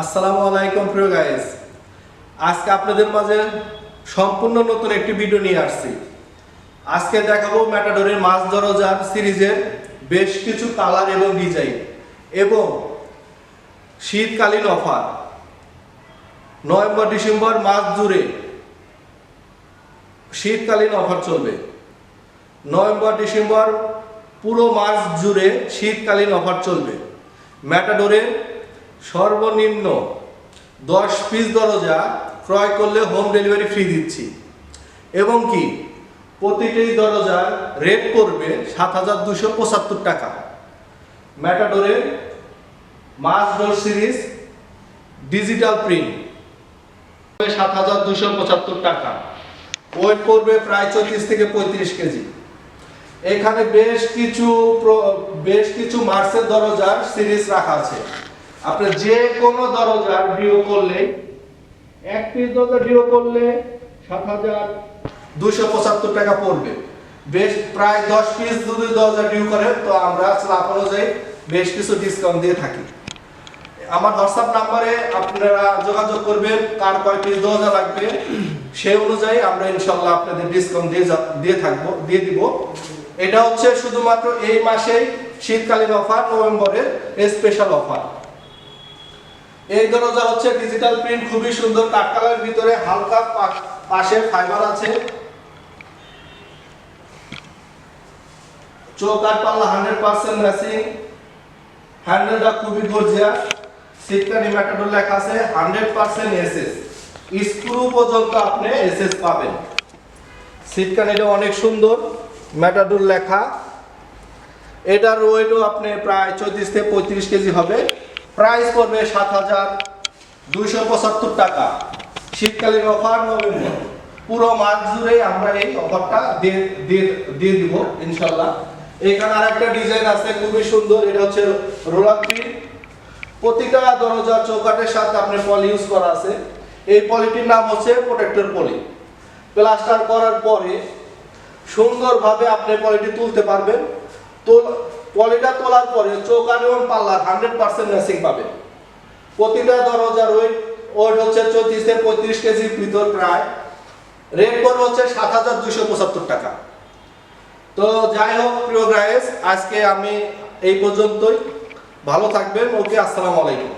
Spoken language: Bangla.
আসসালামু আলাইকুম প্রিয় গাইস, আজকে আপনাদের মাঝে সম্পূর্ণ নতুন একটি ভিডিও নিয়ে আসছি। আজকে দেখাবো ম্যাটাডোরের মাছ দরজার সিরিজের বেশ কিছু কালার এবং ডিজাইন এবং শীতকালীন অফার। নভেম্বর ডিসেম্বর মাস জুড়ে শীতকালীন অফার চলবে। নভেম্বর ডিসেম্বর পুরো মাস জুড়ে শীতকালীন অফার চলবে। ম্যাটাডোরের সর্বনিম্ন 10 পিস দরজা ক্রয় করলে হোম ডেলিভারি ফ্রি দিচ্ছি এবং কি প্রতিটি দরজার রেট পড়বে ৭,২৭৫ টাকা। ম্যাটাডোরের মাস ডোর সিরিজ ডিজিটাল প্রিন্ট ৭,২৭৫ টাকা। ওয়েট করবে প্রায় 34 থেকে 35 কেজি। এখানে বেশ কিছু মার্সের দরজার সিরিজ রাখা আছে। আপনি যে কোনো দরজার ডিও করলে, এক পিস দরজা ডিও করলে ৭,২৭৫ টাকা পড়বে। প্রায় 10 পিস যদি দরজা ডিও করে তো আমরা স্ল্যাব অনুযায়ী বেশ কিছু ডিসকাউন্ট দিয়ে থাকি। আমার হোয়াটসঅ্যাপ নাম্বারে আপনারা যোগাযোগ করবেন, কার কয় পিস দরজা লাগবে সেই অনুযায়ী আমরা ইনশাআল্লাহ আপনাদের ডিসকাউন্ট দিয়ে দিব। এটা হচ্ছে শুধুমাত্র এই মাসেই শীতকালীন অফার, নভেম্বরের স্পেশাল অফার। এই দরজা হচ্ছে ডিজিটাল প্রিন্ট, খুবই সুন্দর কাঠ কালারের ভিতরে হালকা পাশে ফাইবার আছে। চৌকাঠ পাল্লা 100% ম্যাচিং, হ্যান্ডেলটা খুবই গর্জিয়াস। শীতকালীন ম্যাটাডোর লেখা আছে 100% এসএস, স্ক্রু পর্যন্ত আপনি এসএস পাবেন। শীতকালীনটা অনেক সুন্দর ম্যাটাডোর লেখা। এটার ওয়েটও আপনি প্রায় 34 থেকে 35 কেজি হবে। প্রাইস পড়বে ৭,২৭৫ টাকা। শীতকালীন অফার নভেম্বর পুরো মাস জুড়ে আমরা এই অফারটা দিয়ে দিব ইনশাআল্লাহ। এখানে আরেকটা ডিজাইন আছে খুবই সুন্দর, এটা হচ্ছে রোলার প্রিন্ট। প্রতিটা দরজা চৌকাঠের সাথে আপনি পলি ইউজ করা আছে। এই পলিটির নাম হচ্ছে প্রোটেক্টর পলি। প্লাস্টার করার পরে সুন্দরভাবে আপনি পলিটি তুলতে পারবেন। পলিটা তোলার পরে চৌকাঠ এবং পাল্লার 100% ম্যাচিং পাবেন। প্রতিটা দরজার ওয়েট হচ্ছে 34 থেকে 35 কেজির ভিতর। প্রায় রেট পড়বে হচ্ছে ৭,২৭৫ টাকা। তো যাই হোক প্রিয় গাইস, আজকে আমি এই পর্যন্তই। ভালো থাকবেন। ওকে, আসসালামু আলাইকুম।